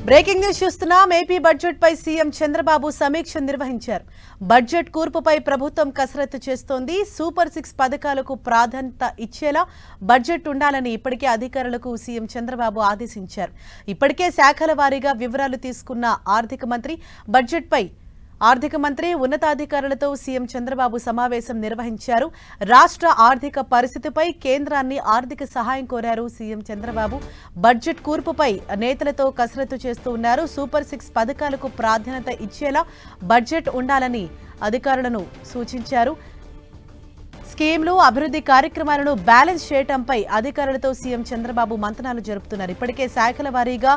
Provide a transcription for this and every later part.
Breaking news చూస్తున్నాం. AP budget పై CM Chandrababu సమీక్ష నిర్వహించారు. బడ్జెట్ కూర్పుపై ప్రభుత్వం కసరత్తు చేస్తోంది. సూపర్ 6 పథకాలకు ప్రాధాన్యత ఇచ్చేలా బడ్జెట్ ఉండాలని ఇప్పటికే అధికారులకు సీఎం చంద్రబాబు ఆదేశించారు. ఇప్పటికే శాఖల వారీగా వివరాలు తీసుకున్న ఆర్థిక మంత్రి ఉన్నతాధికారులతో సీఎం చంద్రబాబు సమావేశం నిర్వహించారు. రాష్ట్ర ఆర్థిక పరిస్థితిపై కేంద్రాన్ని ఆర్థిక సహాయం కోరారు సీఎం చంద్రబాబు. బడ్జెట్ కూర్పుపై నేతలతో కసరత్తు చేస్తూ ఉన్నారు. సూపర్ 6 పథకాలకు ప్రాధాన్యత ఇచ్చేలా బడ్జెట్ ఉండాలని అధికారులను సూచించారు. స్కీమ్లు, అభివృద్ధి కార్యక్రమాలను బ్యాలెన్స్ చేయడంపై అధికారులతో సీఎం చంద్రబాబు మంతనాలు జరుపుతున్నారు. ఇప్పటికే శాఖల వారీగా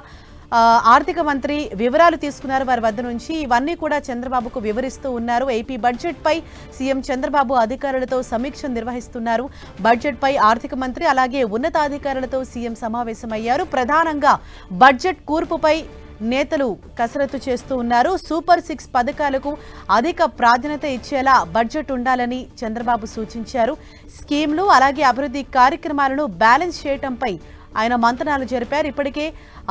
ఆర్థిక మంత్రి వివరాలు తీసుకున్నారు వారి వద్ద నుంచి. ఇవన్నీ కూడా చంద్రబాబుకు వివరిస్తూ ఉన్నారు. ఏపీ బడ్జెట్ పై సీఎం చంద్రబాబు అధికారులతో సమీక్ష నిర్వహిస్తున్నారు. బడ్జెట్ పై ఆర్థిక మంత్రి అలాగే ఉన్నతాధికారులతో సీఎం సమావేశమయ్యారు. ప్రధానంగా బడ్జెట్ కూర్పుపై నేతలు కసరత్తు చేస్తూ ఉన్నారు. సూపర్ 6 పథకాలకు అధిక ప్రాధాన్యత ఇచ్చేలా బడ్జెట్ ఉండాలని చంద్రబాబు సూచించారు. స్కీమ్లు అలాగే అభివృద్ధి కార్యక్రమాలను బ్యాలెన్స్ చేయడంపై ఆయన మంతనాలు జరిపారు. ఇప్పటికే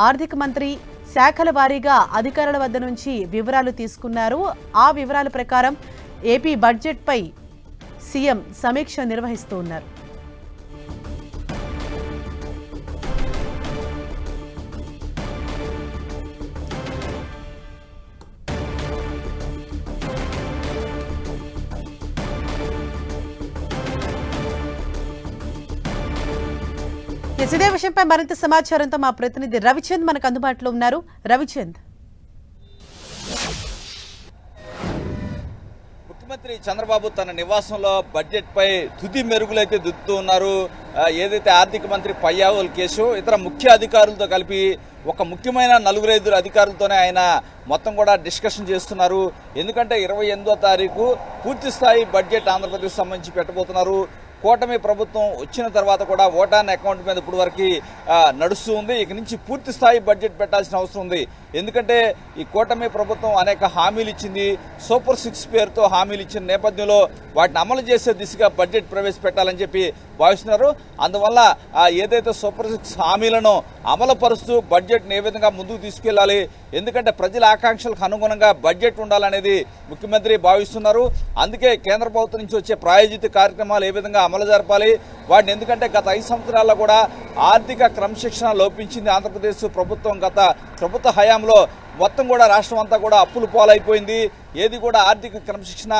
ఆర్థిక మంత్రి శాఖల వారీగా అధికారుల వద్ద నుంచి వివరాలు తీసుకున్నారు. ఆ వివరాల ప్రకారం ఏపీ బడ్జెట్ పై సీఎం సమీక్ష నిర్వహిస్తూ ఉన్నారు. ఇదే విషయంపై మరింత సమాచారంతో మా ప్రతినిధి రవిచంద్ మనకు అందుబాటులో ఉన్నారు. రవిచంద్, ముఖ్యమంత్రి చంద్రబాబు తన నివాసంలో బడ్జెట్ పై తుది మెరుగులైతే దిద్దుతూ ఉన్నారు. ఏదైతే ఆర్థిక మంత్రి పయ్యావుల కేసు ఇతర ముఖ్య అధికారులతో కలిపి ఒక ముఖ్యమైన 4-5 అధికారులతోనే ఆయన మొత్తం కూడా డిస్కషన్ చేస్తున్నారు. ఎందుకంటే 28వ తారీఖు పూర్తి స్థాయి బడ్జెట్ ఆంధ్రప్రదేశ్ సంబంధించి పెట్టబోతున్నారు. కూటమి ప్రభుత్వం వచ్చిన తర్వాత కూడా ఓటాన్ అకౌంట్ మీద ఇప్పుడు వరకు నడుస్తూ ఉంది. ఇక నుంచి పూర్తి స్థాయి బడ్జెట్ పెట్టాల్సిన అవసరం ఉంది. ఎందుకంటే ఈ కూటమి ప్రభుత్వం అనేక హామీలు ఇచ్చింది. సూపర్ 6 పేరుతో హామీలు ఇచ్చిన నేపథ్యంలో వాటిని అమలు చేసే దిశగా బడ్జెట్ ప్రవేశపెట్టాలని చెప్పి భావిస్తున్నారు. అందువల్ల ఏదైతే సూపర్ 6 హామీలను అమలు పరుస్తూ బడ్జెట్ని ఏ విధంగా ముందుకు తీసుకెళ్లాలి, ఎందుకంటే ప్రజల ఆకాంక్షలకు అనుగుణంగా బడ్జెట్ ఉండాలనేది ముఖ్యమంత్రి భావిస్తున్నారు. అందుకే కేంద్ర ప్రభుత్వం నుంచి వచ్చే ప్రాయోజిత కార్యక్రమాలు ఏ విధంగా అమలు జరపాలి వాటిని, ఎందుకంటే గత 5 సంవత్సరాల్లో కూడా ఆర్థిక క్రమశిక్షణ లోపించింది ఆంధ్రప్రదేశ్ ప్రభుత్వం. గత ప్రభుత్వ హయాంలో మొత్తం కూడా రాష్ట్రం అంతా కూడా అప్పులు పాలైపోయింది. ఏది కూడా ఆర్థిక క్రమశిక్షణ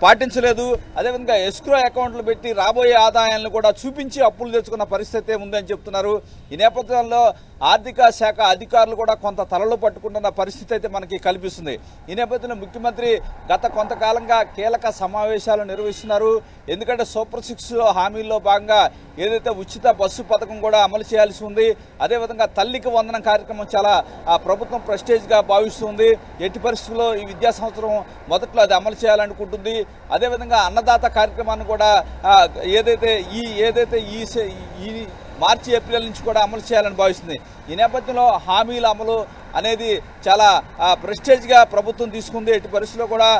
పాటించలేదు. అదేవిధంగా ఎస్క్రో అకౌంట్లు పెట్టి రాబోయే ఆదాయాలను కూడా చూపించి అప్పులు తెచ్చుకున్న పరిస్థితి ఉందని చెప్తున్నారు. ఈ నేపథ్యంలో ఆర్థిక శాఖ అధికారులు కూడా కొంత తలలు పట్టుకుంటున్న పరిస్థితి అయితే మనకి కల్పిస్తుంది. ఈ నేపథ్యంలో ముఖ్యమంత్రి గత కొంతకాలంగా కీలక సమావేశాలు నిర్వహిస్తున్నారు. ఎందుకంటే సూపర్ 6 హామీల్లో భాగంగా ఏదైతే ఉచిత బస్సు పథకం కూడా అమలు చేయాల్సి ఉంది. అదేవిధంగా తల్లికి వందనం కార్యక్రమం చాలా ప్రభుత్వం ప్రెస్టేజ్గా భావిస్తుంది. ఎట్టి పరిస్థితుల్లో ఈ విద్యా సంవత్సరం మొదట్లో అది అమలు చేయాలనుకుంటుంది. అదేవిధంగా అన్నదాత కార్యక్రమాన్ని కూడా ఏదైతే ఈ మార్చి, ఏప్రిల్ నుంచి కూడా అమలు చేయాలని భావిస్తుంది. ఈ నేపథ్యంలో హామీల అమలు అనేది చాలా ప్రెస్టేజ్గా ప్రభుత్వం తీసుకుంది. ఎట్టి పరిస్థితుల్లో కూడా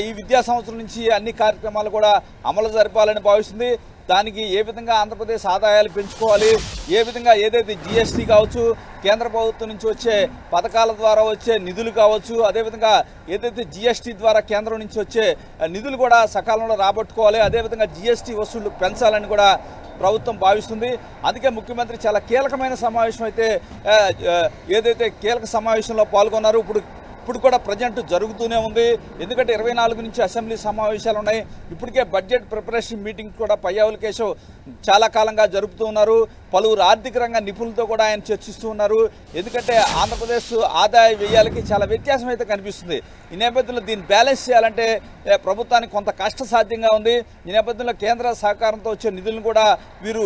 ఈ విద్యా సంవత్సరం నుంచి అన్ని కార్యక్రమాలు కూడా అమలు జరపాలని భావిస్తుంది. దానికి ఏ విధంగా ఆంధ్రప్రదేశ్ ఆదాయాలు పెంచుకోవాలి, ఏ విధంగా ఏదైతే జీఎస్టీ కావచ్చు, కేంద్ర ప్రభుత్వం నుంచి వచ్చే పథకాల ద్వారా వచ్చే నిధులు కావచ్చు, అదేవిధంగా ఏదైతే జీఎస్టీ ద్వారా కేంద్రం నుంచి వచ్చే నిధులు కూడా సకాలంలో రాబట్టుకోవాలి, అదేవిధంగా జీఎస్టీ వసూళ్లు పెంచాలని కూడా ప్రభుత్వం భావిస్తుంది. అందుకే ముఖ్యమంత్రి చాలా కీలకమైన సమావేశం అయితే ఏదైతే కీలక సమావేశంలో పాల్గొన్నారు. ఇప్పుడు కూడా ప్రజెంట్ జరుగుతూనే ఉంది. ఎందుకంటే 24 నుంచి అసెంబ్లీ సమావేశాలు ఉన్నాయి. ఇప్పటికే బడ్జెట్ ప్రిపరేషన్ మీటింగ్ కూడా పయ్యావుల కేసు చాలా కాలంగా జరుపుతూ ఉన్నారు. పలువురు ఆర్థిక రంగ నిపుణులతో కూడా ఆయన చర్చిస్తూ ఉన్నారు. ఎందుకంటే ఆంధ్రప్రదేశ్ ఆదాయ వ్యయాలకి చాలా వ్యత్యాసం అయితే కనిపిస్తుంది. ఈ నేపథ్యంలో దీన్ని బ్యాలెన్స్ చేయాలంటే ప్రభుత్వానికి కొంత కష్టసాధ్యంగా ఉంది. ఈ నేపథ్యంలో కేంద్ర సహకారంతో వచ్చే నిధులను కూడా వీరు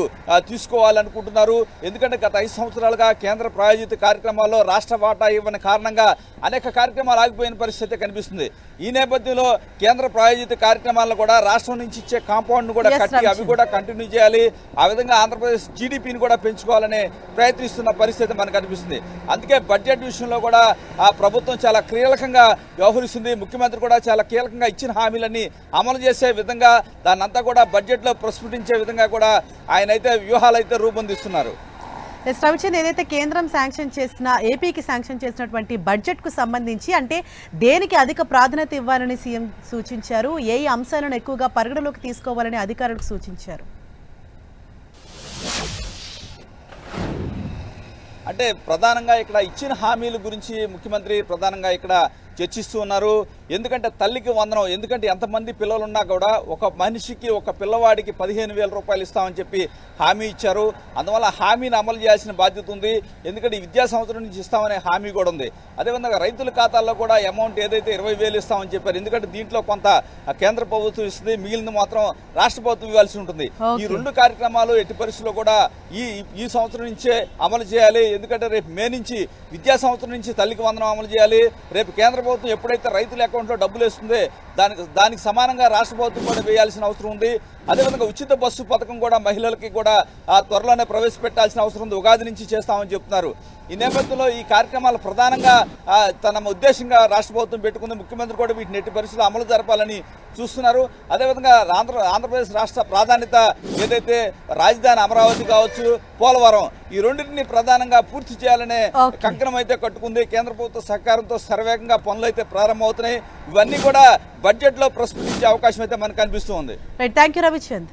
తీసుకోవాలనుకుంటున్నారు. ఎందుకంటే గత 5 సంవత్సరాలుగా కేంద్ర ప్రాయోజిత కార్యక్రమాల్లో రాష్ట్ర వాటా ఇవ్వని కారణంగా అనేక కార్యక్రమాలు ఆగిపోయిన పరిస్థితి కనిపిస్తుంది. ఈ నేపథ్యంలో కేంద్ర ప్రాయోజిత కార్యక్రమాలను కూడా రాష్ట్రం నుంచి ఇచ్చే కాంపౌండ్ను కూడా కట్టి అవి కూడా కంటిన్యూ చేయాలి. ఆ విధంగా ఆంధ్రప్రదేశ్ జీడీపీని కూడా పెంచుకోవాలనే ప్రయత్నిస్తున్న పరిస్థితి మనకు కనిపిస్తుంది. అందుకే బడ్జెట్ విషయంలో కూడా ప్రభుత్వం చాలా కీలకంగా వ్యవహరిస్తుంది. ముఖ్యమంత్రి కూడా చాలా కీలకంగా ఇచ్చిన హామీలన్నీ అమలు చేసే విధంగా దాన్నంతా కూడా బడ్జెట్లో ప్రస్ఫుటించే విధంగా కూడా ఆయన అయితే వ్యూహాలు అయితే రూపొందిస్తున్నారు. రవిచంద్, ఏదైతే కేంద్రం శాంక్షన్ చేసిన ఏపీకి శాంక్షన్ చేసినటువంటి బడ్జెట్ కు సంబంధించి అంటే దేనికి అధిక ప్రాధాన్యత ఇవ్వాలని సీఎం సూచించారు, ఏ అంశాలను ఎక్కువగా పరిగణలోకి తీసుకోవాలని అధికారులకు సూచించారు? అంటే ప్రధానంగా ఇక్కడ ఇచ్చిన హామీల గురించి ముఖ్యమంత్రి ప్రధానంగా ఇక్కడ చర్చిస్తూ ఉన్నారు. ఎందుకంటే తల్లికి వందనం, ఎందుకంటే ఎంతమంది పిల్లలు ఉన్నా కూడా ఒక మనిషికి ఒక పిల్లవాడికి 15,000 రూపాయలు ఇస్తామని చెప్పి హామీ ఇచ్చారు. అందువల్ల హామీని అమలు చేయాల్సిన బాధ్యత ఉంది. ఎందుకంటే ఈ విద్యా సంవత్సరం నుంచి ఇస్తామనే హామీ కూడా ఉంది. అదేవిధంగా రైతుల ఖాతాల్లో కూడా అమౌంట్ ఏదైతే 20,000 ఇస్తామని చెప్పారు. ఎందుకంటే దీంట్లో కొంత కేంద్ర ప్రభుత్వం ఇస్తుంది, మిగిలిన మాత్రం రాష్ట్ర ప్రభుత్వం ఇవ్వాల్సి ఉంటుంది. ఈ రెండు కార్యక్రమాలు ఎట్టి పరిస్థితుల్లో కూడా ఈ సంవత్సరం నుంచే అమలు చేయాలి. ఎందుకంటే రేపు మే నుంచి విద్యా సంవత్సరం నుంచి తల్లికి వందనం అమలు చేయాలి. రేపు కేంద్ర ప్రభుత్వం ఎప్పుడైతే రైతుల అకౌంట్లో డబ్బులు వేస్తుందో దానికి సమానంగా రాష్ట్ర ప్రభుత్వం కూడా వేయాల్సిన అవసరం ఉంది. అదేవిధంగా ఉచిత బస్సు పథకం కూడా మహిళలకి కూడా త్వరలోనే ప్రవేశపెట్టాల్సిన అవసరం ఉంది. ఉగాది నుంచి చేస్తామని చెప్తున్నారు. ఈ నేపథ్యంలో ఈ కార్యక్రమాలు ప్రధానంగా తన ఉద్దేశంగా రాష్ట్ర ప్రభుత్వం పెట్టుకుంది. ముఖ్యమంత్రి కూడా వీటిని ఎట్టి పరిస్థితుల్లో అమలు జరపాలని చూస్తున్నారు. అదేవిధంగా ఆంధ్రప్రదేశ్ రాష్ట్ర ప్రాధాన్యత ఏదైతే రాజధాని అమరావతి కావచ్చు, పోలవరం, ఈ రెండింటిని ప్రధానంగా పూర్తి చేయాలనే కంకణం అయితే కట్టుకుంది. కేంద్ర ప్రభుత్వ సహకారంతో శరవేగంగా పనులు అయితే ప్రారంభమవుతున్నాయి. ఇవన్నీ కూడా బడ్జెట్ లో ప్రస్ఫుటించే అవకాశం అయితే మనకు కనిపిస్తూ ఉంది. Thank you Ravichand.